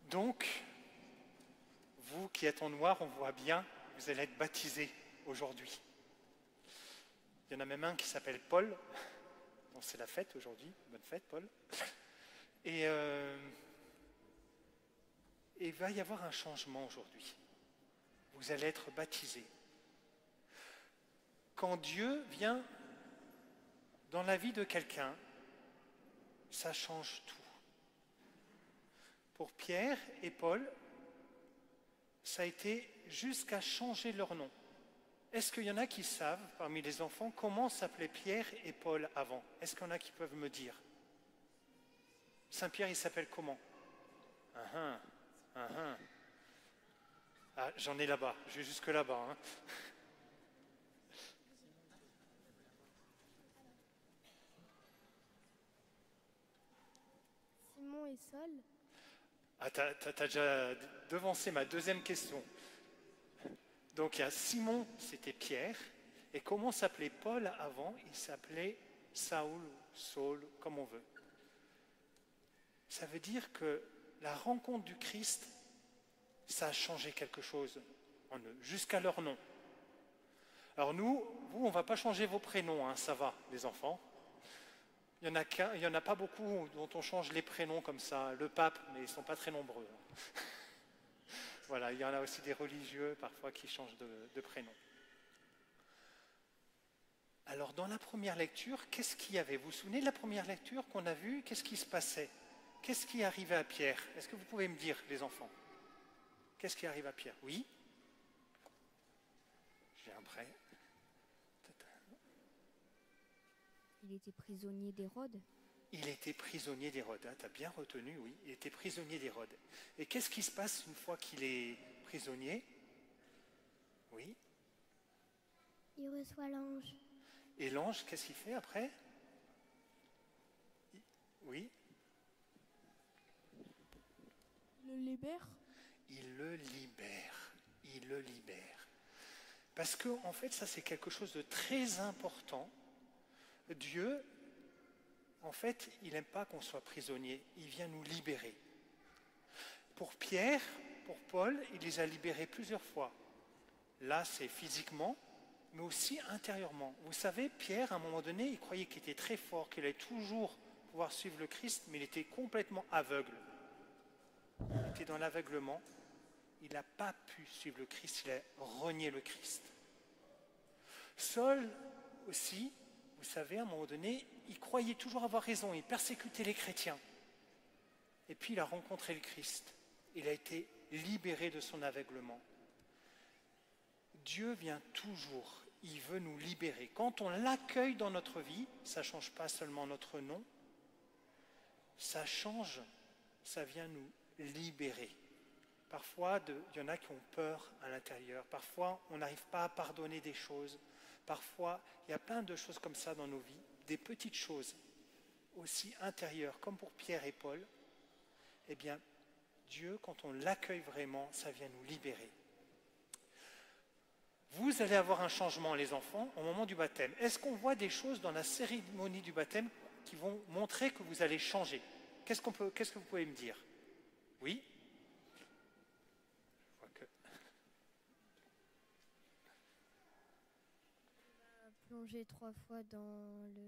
Donc, vous qui êtes en noir, on voit bien, vous allez être baptisés aujourd'hui. Il y en a même un qui s'appelle Paul. Bon, c'est la fête aujourd'hui. Bonne fête, Paul. Et il va y avoir un changement aujourd'hui. Vous allez être baptisés. Quand Dieu vient dans la vie de quelqu'un, ça change tout. Pour Pierre et Paul, ça a été jusqu'à changer leur nom. Est-ce qu'il y en a qui savent, parmi les enfants, comment s'appelaient Pierre et Paul avant? Est-ce qu'il y en a qui peuvent me dire? Saint-Pierre, il s'appelle comment? Ah, j'en ai là-bas, je vais jusque là-bas. Hein. Simon et Saul. Ah, t'as déjà devancé ma deuxième question. Donc il y a Simon, c'était Pierre, et comment s'appelait Paul avant? Il s'appelait Saül, Saul, comme on veut. Ça veut dire que la rencontre du Christ, ça a changé quelque chose en eux, jusqu'à leur nom. Alors nous, vous, on ne va pas changer vos prénoms, hein, ça va, les enfants. Il n'y en a pas beaucoup dont on change les prénoms comme ça. Le pape, mais ils ne sont pas très nombreux. Voilà, il y en a aussi des religieux parfois qui changent de prénom. Alors dans la première lecture, qu'est-ce qu'il y avait? Vous vous souvenez de la première lecture qu'on a vue? Qu'est-ce qui se passait? Qu'est-ce qui arrivait à Pierre? Est-ce que vous pouvez me dire, les enfants? Qu'est-ce qui arrive à Pierre? Oui? J'ai un prêt. Il était prisonnier d'Hérode. Il était prisonnier d'Hérode. Ah, tu as bien retenu, oui. Il était prisonnier d'Hérode. Et qu'est-ce qui se passe une fois qu'il est prisonnier? Oui? Il reçoit l'ange. Et l'ange, qu'est-ce qu'il fait après? Oui? Il le libère. Il le libère. Il le libère. Parce que, en fait, ça c'est quelque chose de très important. Dieu, en fait, il n'aime pas qu'on soit prisonnier. Il vient nous libérer. Pour Pierre, pour Paul, il les a libérés plusieurs fois. Là, c'est physiquement, mais aussi intérieurement. Vous savez, Pierre, à un moment donné, il croyait qu'il était très fort, qu'il allait toujours pouvoir suivre le Christ, mais il était complètement aveugle. Il était dans l'aveuglement. Il n'a pas pu suivre le Christ, il a renié le Christ. Saul aussi, vous savez, à un moment donné, il croyait toujours avoir raison, il persécutait les chrétiens. Et puis il a rencontré le Christ. Il a été libéré de son aveuglement. Dieu vient toujours, il veut nous libérer. Quand on l'accueille dans notre vie, ça ne change pas seulement notre nom, ça change, ça vient nous libérer. Parfois, il y en a qui ont peur à l'intérieur. Parfois, on n'arrive pas à pardonner des choses. Parfois, il y a plein de choses comme ça dans nos vies, des petites choses aussi intérieures, comme pour Pierre et Paul. Eh bien, Dieu, quand on l'accueille vraiment, ça vient nous libérer. Vous allez avoir un changement, les enfants, au moment du baptême. Est-ce qu'on voit des choses dans la cérémonie du baptême qui vont montrer que vous allez changer? Qu'est-ce que vous pouvez me dire? Oui? Je vois que... Plonger 3 fois dans le...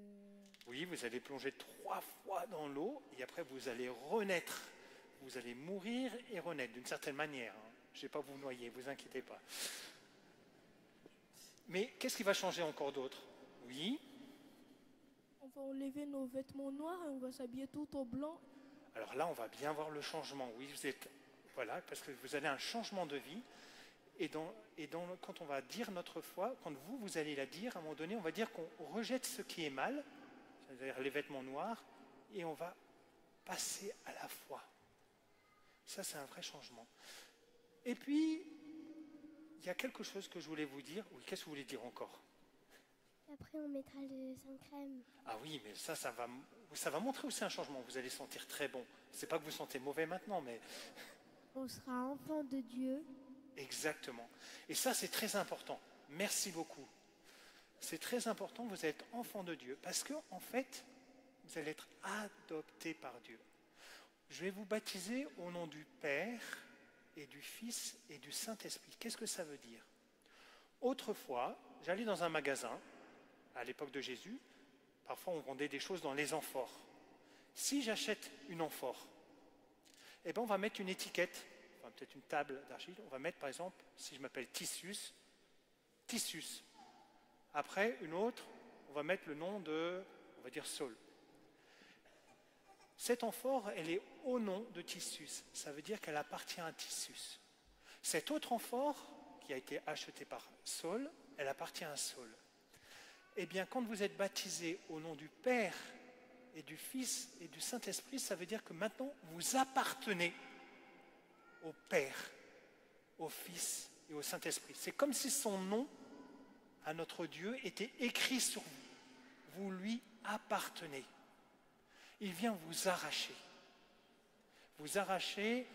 Oui, vous allez plonger 3 fois dans l'eau et après vous allez renaître. Vous allez mourir et renaître d'une certaine manière. Je ne vais pas vous noyer, vous inquiétez pas. Mais qu'est-ce qui va changer encore d'autre? Oui? On va enlever nos vêtements noirs et on va s'habiller tout en blanc. Alors là, on va bien voir le changement. Oui, voilà, parce que vous avez un changement de vie. Quand on va dire notre foi, quand vous allez la dire, à un moment donné, on va dire qu'on rejette ce qui est mal, c'est-à-dire les vêtements noirs, et on va passer à la foi. Ça, c'est un vrai changement. Et puis, il y a quelque chose que je voulais vous dire. Oui, qu'est-ce que vous voulez dire encore? Après, on mettra le sang crème. Ah oui, mais ça va montrer aussi un changement. Vous allez sentir très bon. C'est pas que vous sentez mauvais maintenant, mais... On sera enfant de Dieu. Exactement. Et ça, c'est très important. Merci beaucoup. C'est très important, vous êtes enfant de Dieu. Parce que, en fait, vous allez être adopté par Dieu. Je vais vous baptiser au nom du Père et du Fils et du Saint-Esprit. Qu'est-ce que ça veut dire? Autrefois, j'allais dans un magasin, à l'époque de Jésus, parfois on vendait des choses dans les amphores. Si j'achète une amphore, eh ben on va mettre une étiquette, enfin, peut-être une table d'argile, on va mettre par exemple, si je m'appelle Tissus, Tissus. Après, une autre, on va mettre le nom de, on va dire Saul. Cette amphore, elle est au nom de Tissus. Ça veut dire qu'elle appartient à Tissus. Cette autre amphore, qui a été achetée par Saul, elle appartient à Saul. Eh bien, quand vous êtes baptisé au nom du Père et du Fils et du Saint-Esprit, ça veut dire que maintenant, vous appartenez au Père, au Fils et au Saint-Esprit. C'est comme si son nom, à notre Dieu, était écrit sur vous. Vous lui appartenez. Il vient vous arracher. Vous arracher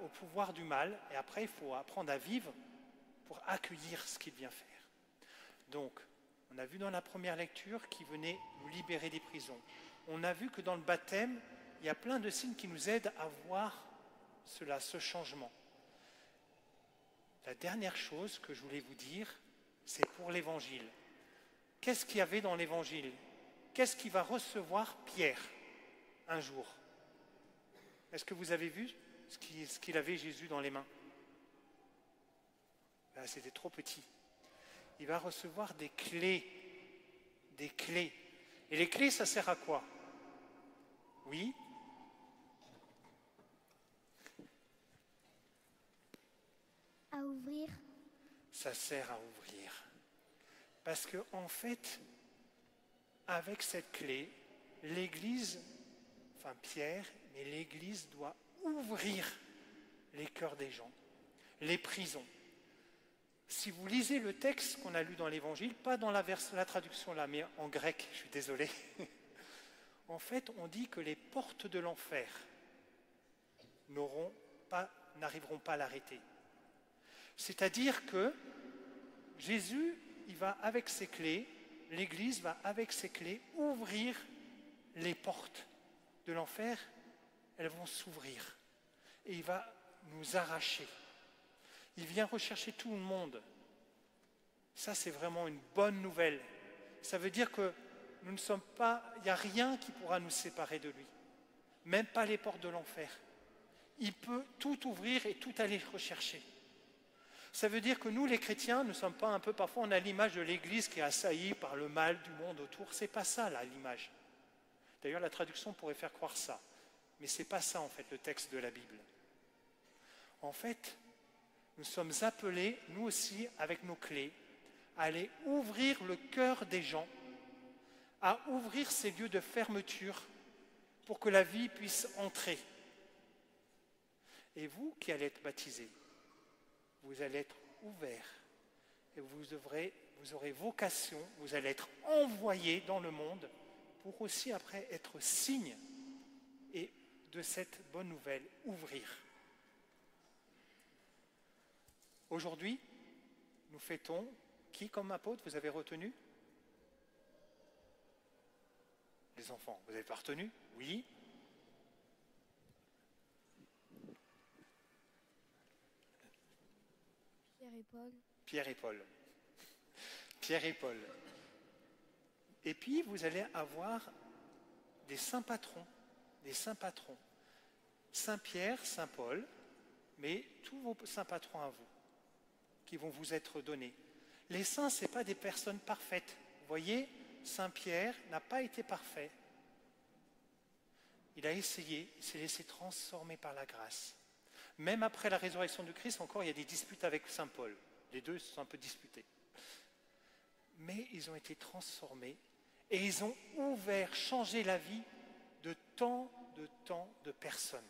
au pouvoir du mal, et après, il faut apprendre à vivre pour accueillir ce qu'il vient faire. Donc, on a vu dans la première lecture qu'il venait nous libérer des prisons. On a vu que dans le baptême, il y a plein de signes qui nous aident à voir cela, ce changement. La dernière chose que je voulais vous dire, c'est pour l'Évangile. Qu'est-ce qu'il y avait dans l'Évangile? Qu'est-ce qu'il va recevoir Pierre un jour? Est-ce que vous avez vu ce qu'il avait Jésus dans les mains? Ben, c'était trop petit. Il va recevoir des clés. Des clés. Et les clés, ça sert à quoi? Oui? À ouvrir. Ça sert à ouvrir. Parce que, en fait, avec cette clé, l'Église, enfin Pierre, mais l'Église doit ouvrir les cœurs des gens, les prisons. Si vous lisez le texte qu'on a lu dans l'Évangile, pas dans la traduction là, mais en grec, je suis désolé, en fait, on dit que les portes de l'enfer n'arriveront pas à l'arrêter. C'est-à-dire que Jésus, il va avec ses clés, l'Église va avec ses clés ouvrir les portes de l'enfer, elles vont s'ouvrir. Et il va nous arracher. Il vient rechercher tout le monde. Ça, c'est vraiment une bonne nouvelle. Ça veut dire que nous ne sommes pas, il n'y a rien qui pourra nous séparer de lui. Même pas les portes de l'enfer. Il peut tout ouvrir et tout aller rechercher. Ça veut dire que nous, les chrétiens, ne sommes pas un peu, parfois on a l'image de l'Église qui est assaillie par le mal du monde autour. C'est pas ça, là, l'image. D'ailleurs, la traduction pourrait faire croire ça. Mais c'est pas ça, en fait, le texte de la Bible. En fait, nous sommes appelés, nous aussi, avec nos clés, à aller ouvrir le cœur des gens, à ouvrir ces lieux de fermeture pour que la vie puisse entrer. Et vous qui allez être baptisés, vous allez être ouverts et vous aurez vocation, vous allez être envoyés dans le monde pour aussi après être signe et de cette bonne nouvelle, ouvrir. Aujourd'hui, nous fêtons, qui comme apôtre vous avez retenu? Les enfants, vous n'avez pas retenu? Oui. Pierre et Paul. Pierre et Paul. Pierre et Paul. Et puis, vous allez avoir des saints patrons. Des saints patrons. Saint Pierre, Saint Paul, mais tous vos saints patrons à vous, qui vont vous être donnés. Les saints, ce n'est pas des personnes parfaites. Vous voyez, Saint Pierre n'a pas été parfait. Il a essayé, il s'est laissé transformer par la grâce. Même après la résurrection du Christ, encore, il y a des disputes avec Saint Paul. Les deux se sont un peu disputés. Mais ils ont été transformés et ils ont ouvert, changé la vie de tant de personnes.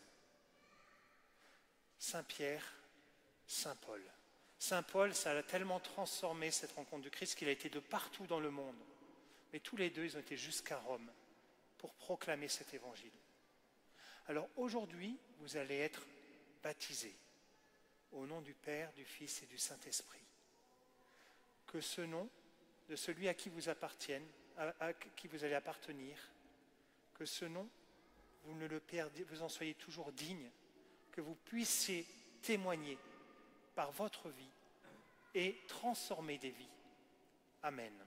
Saint Pierre, Saint Paul. Saint Paul, ça a tellement transformé cette rencontre du Christ qu'il a été de partout dans le monde. Mais tous les deux, ils ont été jusqu'à Rome pour proclamer cet évangile. Alors aujourd'hui, vous allez être baptisés au nom du Père, du Fils et du Saint-Esprit. Que ce nom de celui à qui vous appartiennent, à qui vous allez appartenir, que ce nom vous en soyez toujours digne, que vous puissiez témoigner par votre vie et transformer des vies. Amen.